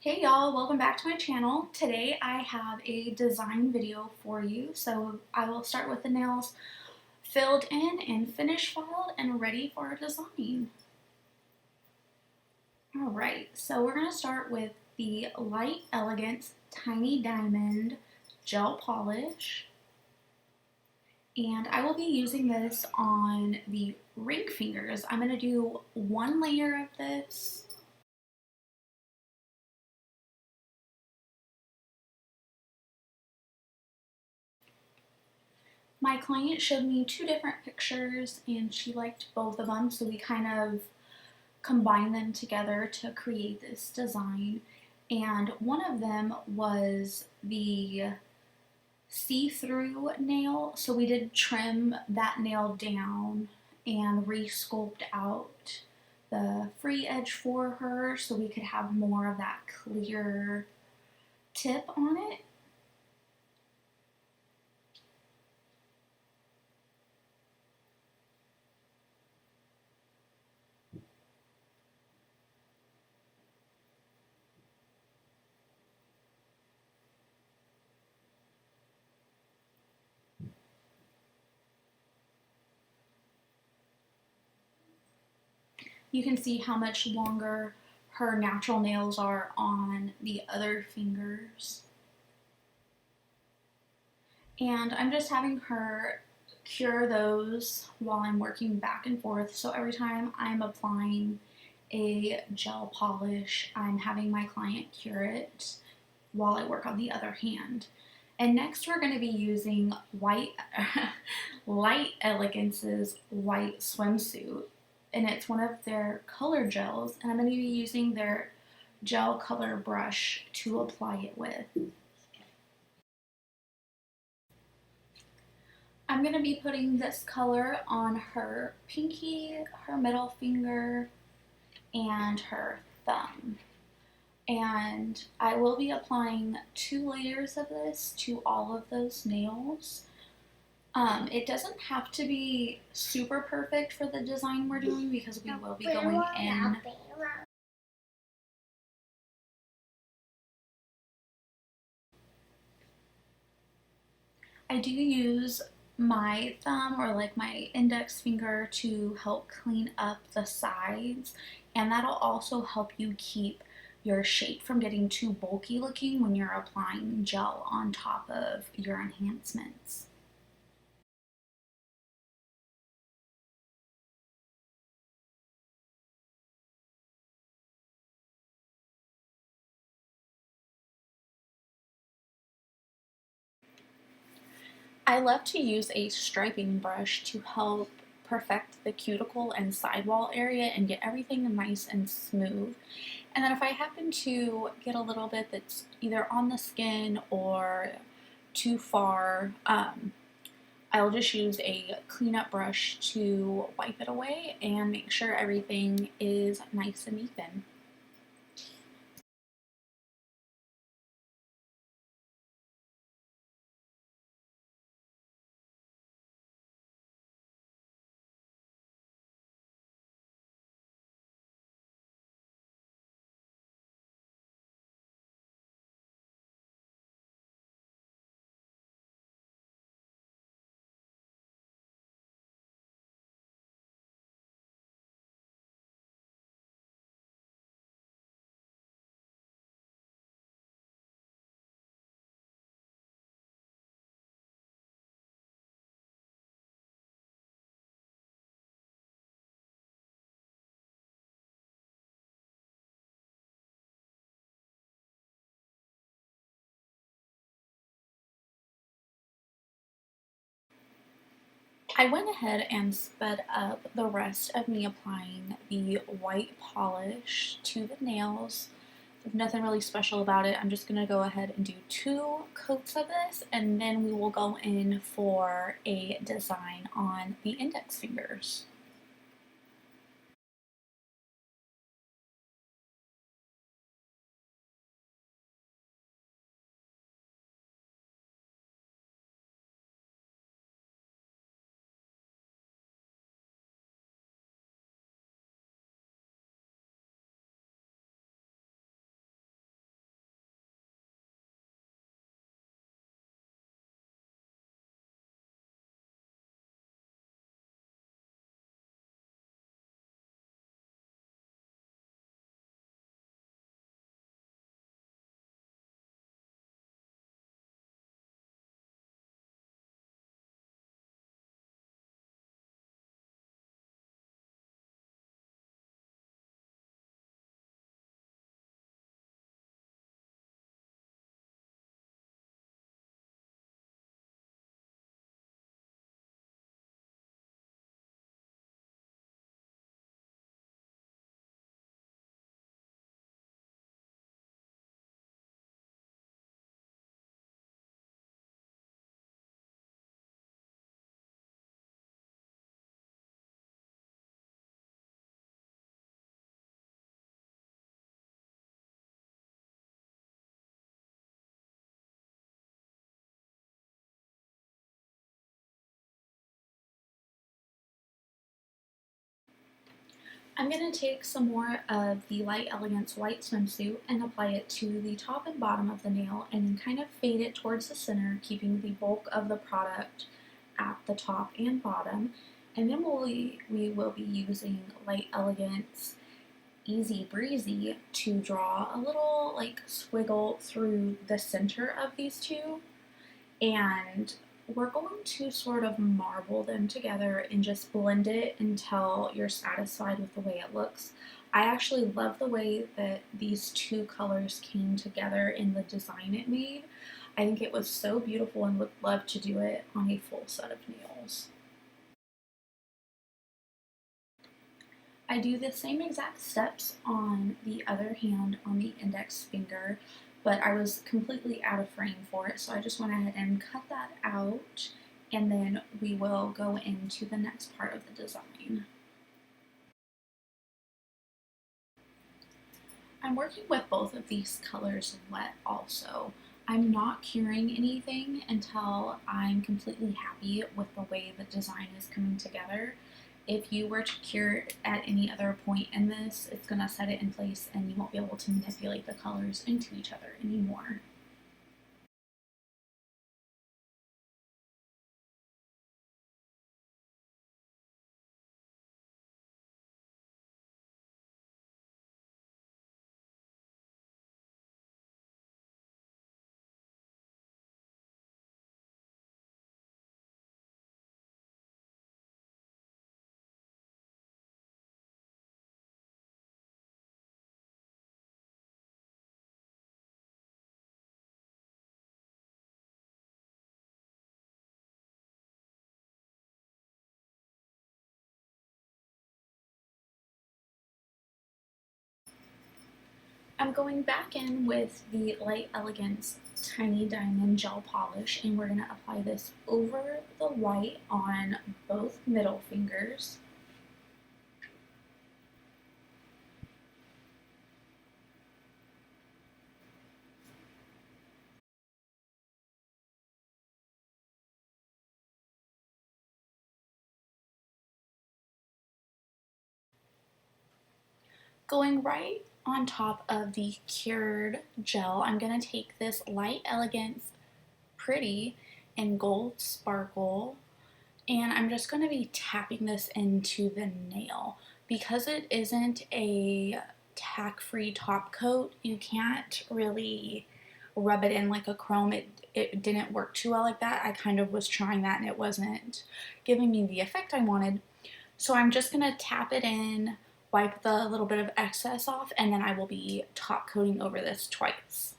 Hey y'all, welcome back to my channel. Today I have a design video for you. So I will start with the nails filled in and finish filed and ready for design. Alright, so we're going to start with the Light Elegance Tiny Diamond Gel Polish. And I will be using this on the ring fingers. I'm going to do one layer of this. My client showed me two different pictures and she liked both of them, so we kind of combined them together to create this design. And one of them was the see-through nail, so we did trim that nail down and re-sculpt out the free edge for her so we could have more of that clear tip on it. You can see how much longer her natural nails are on the other fingers. And I'm just having her cure those while I'm working back and forth. So every time I'm applying a gel polish, I'm having my client cure it while I work on the other hand. And next we're going to be using Light Elegance's white swimsuit. And it's one of their color gels. And I'm going to be using their gel color brush to apply it with. I'm going to be putting this color on her pinky, her middle finger, and her thumb. And I will be applying 2 layers of this to all of those nails. It doesn't have to be super perfect for the design we're doing because we will be going in. I do use my thumb or like my index finger to help clean up the sides, and that'll also help you keep your shape from getting too bulky looking when you're applying gel on top of your enhancements. I love to use a striping brush to help perfect the cuticle and sidewall area and get everything nice and smooth. And then if I happen to get a little bit that's either on the skin or too far, I'll just use a cleanup brush to wipe it away and make sure everything is nice and even. I went ahead and sped up the rest of me applying the white polish to the nails. There's nothing really special about it. I'm just going to go ahead and do 2 coats of this, and then we will go in for a design on the index fingers. I'm going to take some more of the Light Elegance white swimsuit and apply it to the top and bottom of the nail and then kind of fade it towards the center, keeping the bulk of the product at the top and bottom. And then we will be using Light Elegance Easy Breezy to draw a little like swiggle through the center of these two. And we're going to sort of marble them together and just blend it until you're satisfied with the way it looks. I actually love the way that these two colors came together in the design it made. I think it was so beautiful and would love to do it on a full set of nails. I do the same exact steps on the other hand on the index finger, but I was completely out of frame for it, so I just went ahead and cut that out, and then we will go into the next part of the design. I'm working with both of these colors wet also. I'm not curing anything until I'm completely happy with the way the design is coming together. If you were to cure it at any other point in this, it's going to set it in place and you won't be able to manipulate the colors into each other anymore. I'm going back in with the Light Elegance Tiny Diamond Gel Polish, and we're going to apply this over the white on both middle fingers. Going right on top of the cured gel, I'm going to take this Light Elegance Pretty and Gold Sparkle, and I'm just going to be tapping this into the nail. Because it isn't a tack-free top coat, you can't really rub it in like a chrome. It didn't work too well like that. I kind of was trying that and it wasn't giving me the effect I wanted. So I'm just going to tap it in, wipe the little bit of excess off, and then I will be top coating over this twice.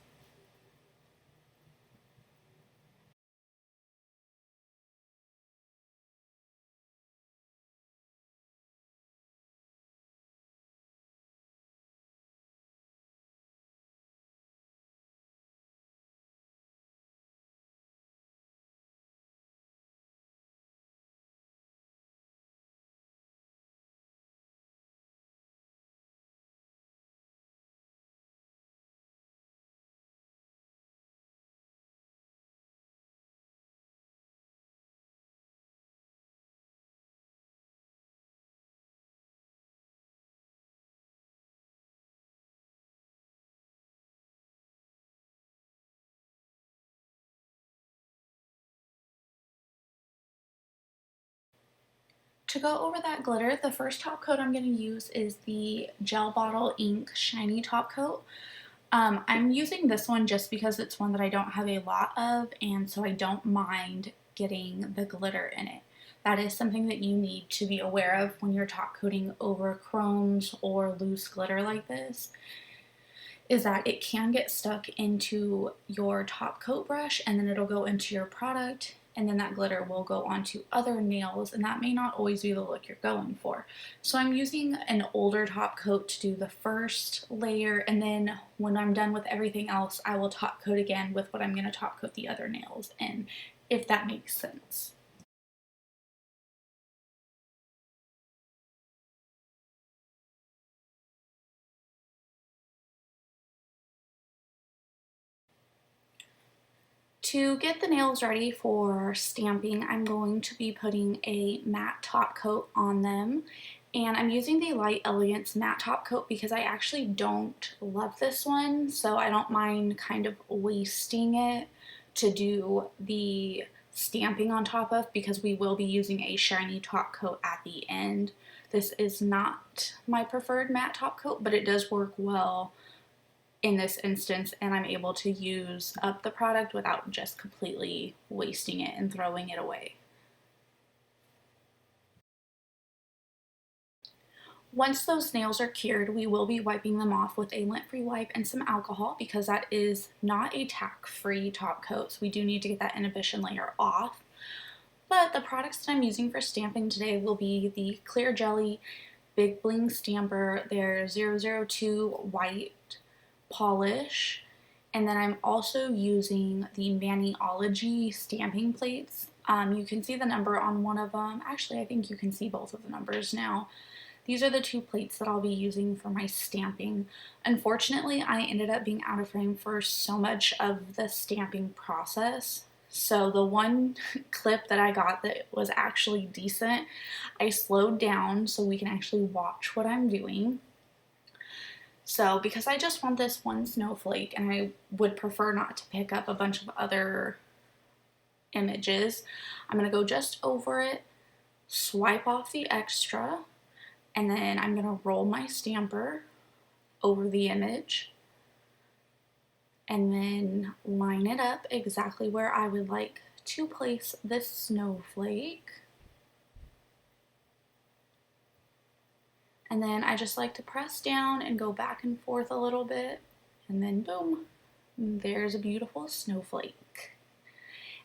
To go over that glitter, the first top coat I'm going to use is the Gel Bottle Ink Shiny Top Coat. I'm using this one just because it's one that I don't have a lot of, and so I don't mind getting the glitter in it. That is something that you need to be aware of when you're top coating over chromes or loose glitter like this, is that it can get stuck into your top coat brush and then it'll go into your product, and then that glitter will go onto other nails, and that may not always be the look you're going for. So I'm using an older top coat to do the first layer, and then when I'm done with everything else, I will top coat again with what I'm going to top coat the other nails in, if that makes sense. To get the nails ready for stamping, I'm going to be putting a matte top coat on them, And I'm using the Light Elegance matte top coat because I actually don't love this one, so I don't mind kind of wasting it to do the stamping on top of, because we will be using a shiny top coat at the end. This is not my preferred matte top coat, but it does work well in this instance, and I'm able to use up the product without just completely wasting it and throwing it away. Once those nails are cured, we will be wiping them off with a lint-free wipe and some alcohol, because that is not a tack-free top coat, so we do need to get that inhibition layer off. But the products that I'm using for stamping today will be the Clear Jelly Big Bling Stamper, their 002 white polish, and then I'm also using the Maniology stamping plates. You can see the number on one of them. Actually, I think you can see both of the numbers now. These are the two plates that I'll be using for my stamping. Unfortunately, I ended up being out of frame for so much of the stamping process. So the one clip that I got that was actually decent, I slowed down so we can actually watch what I'm doing. So because I just want this one snowflake and I would prefer not to pick up a bunch of other images, I'm going to go just over it, swipe off the extra, and then I'm going to roll my stamper over the image and then line it up exactly where I would like to place this snowflake. And then I just like to press down and go back and forth a little bit, and then boom, there's a beautiful snowflake.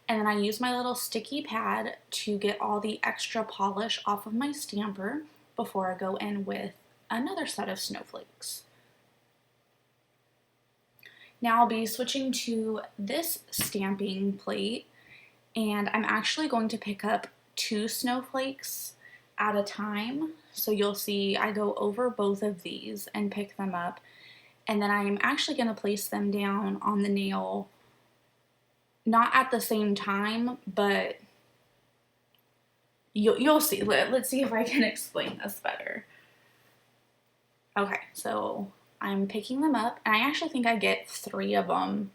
And then I use my little sticky pad to get all the extra polish off of my stamper before I go in with another set of snowflakes. Now I'll be switching to this stamping plate, and I'm actually going to pick up 2 snowflakes at a time. So you'll see I go over both of these and pick them up, and then I'm actually going to place them down on the nail, not at the same time, but you'll see. Let's see if I can explain this better. Okay, so I'm picking them up, and I actually think I get 3 of them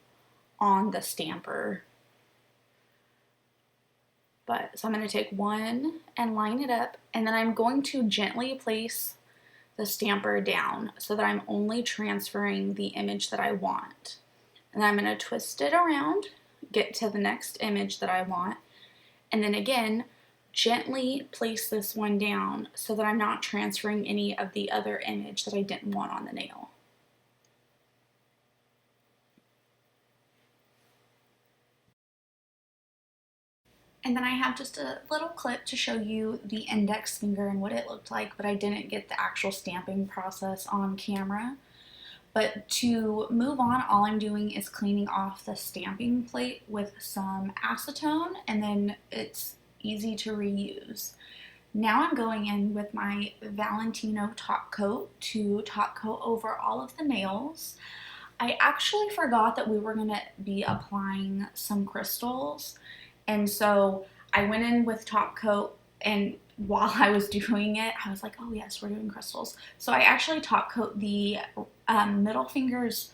on the stamper. So I'm going to take one and line it up, and then I'm going to gently place the stamper down so that I'm only transferring the image that I want. And then I'm going to twist it around, get to the next image that I want, and then again, gently place this one down so that I'm not transferring any of the other image that I didn't want on the nail. And then I have just a little clip to show you the index finger and what it looked like, but I didn't get the actual stamping process on camera. But to move on, all I'm doing is cleaning off the stamping plate with some acetone, and then it's easy to reuse. Now I'm going in with my Valentino top coat to top coat over all of the nails. I actually forgot that we were going to be applying some crystals, and so I went in with top coat, and while I was doing it, I was like, oh yes, we're doing crystals. So I actually top coat the middle fingers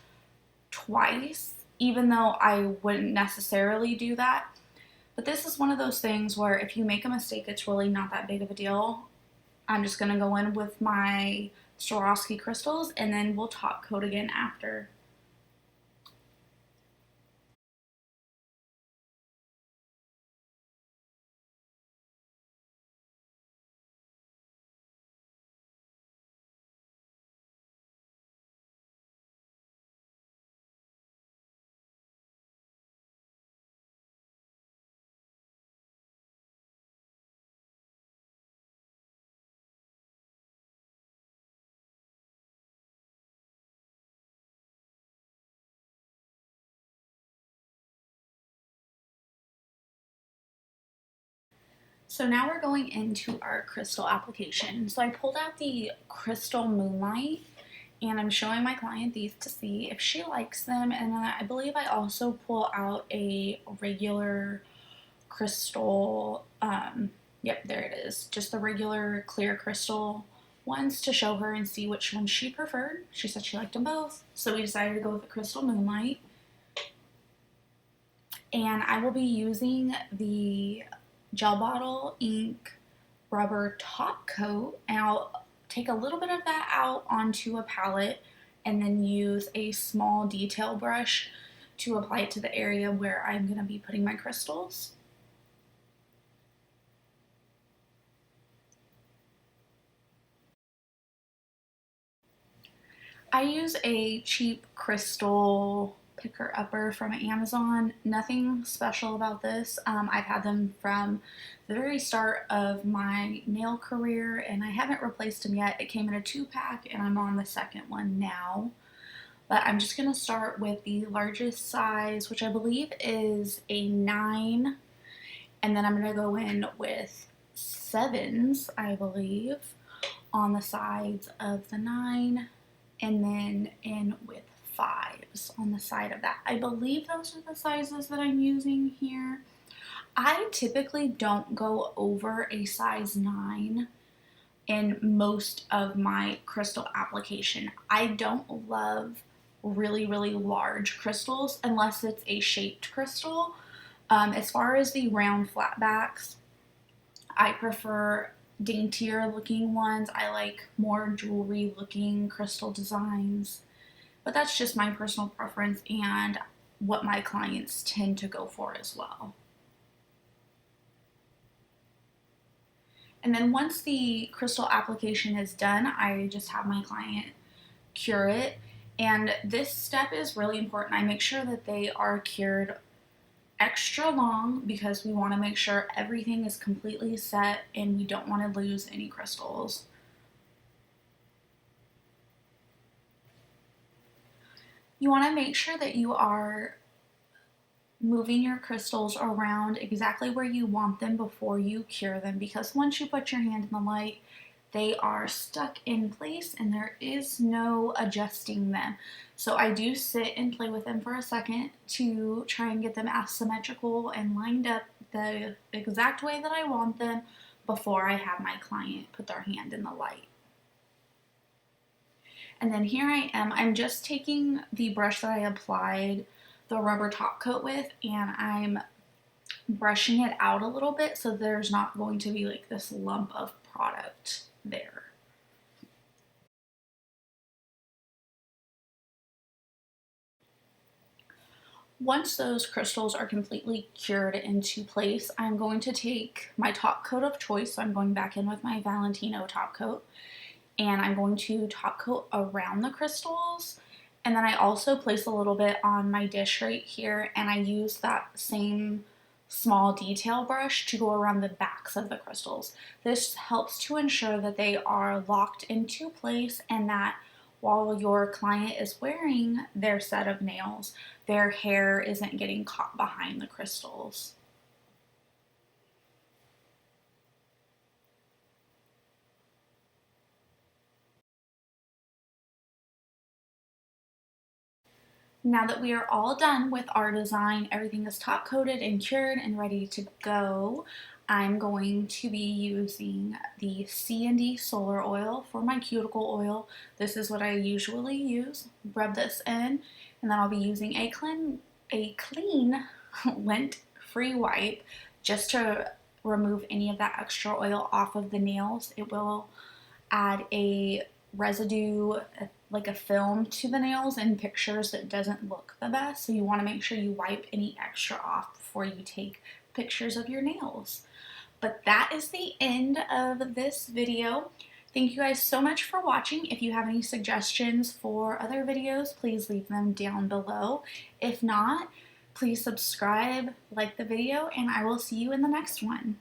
twice, even though I wouldn't necessarily do that. But this is one of those things where if you make a mistake, it's really not that big of a deal. I'm just going to go in with my Swarovski crystals, and then we'll top coat again after. So now we're going into our crystal application. So I pulled out the Crystal Moonlight, and I'm showing my client these to see if she likes them. And then I believe I also pull out a regular crystal, yep, there it is, just the regular clear crystal ones to show her and see which one she preferred. She said she liked them both, so we decided to go with the Crystal Moonlight. And I will be using the gel bottle ink rubber top coat, and I'll take a little bit of that out onto a palette and then use a small detail brush to apply it to the area where I'm going to be putting my crystals. I use a cheap crystal picker upper from Amazon. Nothing special about this. I've had them from the very start of my nail career and I haven't replaced them yet. It came in a 2-pack and I'm on the second one now. But I'm just going to start with the largest size, which I believe is a 9. And then I'm going to go in with 7s, I believe, on the sides of the 9. And then in with 5s on the side of that. I believe those are the sizes that I'm using here. I typically don't go over a size 9 in most of my crystal application. I don't love really large crystals unless it's a shaped crystal. As far as the round flat backs, I prefer daintier looking ones. I like more jewelry looking crystal designs, but that's just my personal preference and what my clients tend to go for as well. And then once the crystal application is done, I just have my client cure it. And this step is really important. I make sure that they are cured extra long because we want to make sure everything is completely set and we don't want to lose any crystals. You want to make sure that you are moving your crystals around exactly where you want them before you cure them, because once you put your hand in the light, they are stuck in place and there is no adjusting them. So I do sit and play with them for a second to try and get them as symmetrical and lined up the exact way that I want them before I have my client put their hand in the light. And then here I am, I'm just taking the brush that I applied the rubber top coat with and I'm brushing it out a little bit so there's not going to be like this lump of product there. Once those crystals are completely cured into place, I'm going to take my top coat of choice. So I'm going back in with my Valentino top coat and I'm going to top coat around the crystals. And then I also place a little bit on my dish right here and I use that same small detail brush to go around the backs of the crystals. This helps to ensure that they are locked into place and that while your client is wearing their set of nails, their hair isn't getting caught behind the crystals. Now that we are all done with our design, everything is top coated and cured and ready to go, I'm going to be using the C&D solar oil for my cuticle oil. This is what I usually use. Rub this in and then I'll be using a clean lint-free wipe just to remove any of that extra oil off of the nails. It will add a residue, like a film to the nails in pictures that doesn't look the best. So you want to make sure you wipe any extra off before you take pictures of your nails. But that is the end of this video. Thank you guys so much for watching. If you have any suggestions for other videos, please leave them down below. If not, please subscribe, like the video, and I will see you in the next one.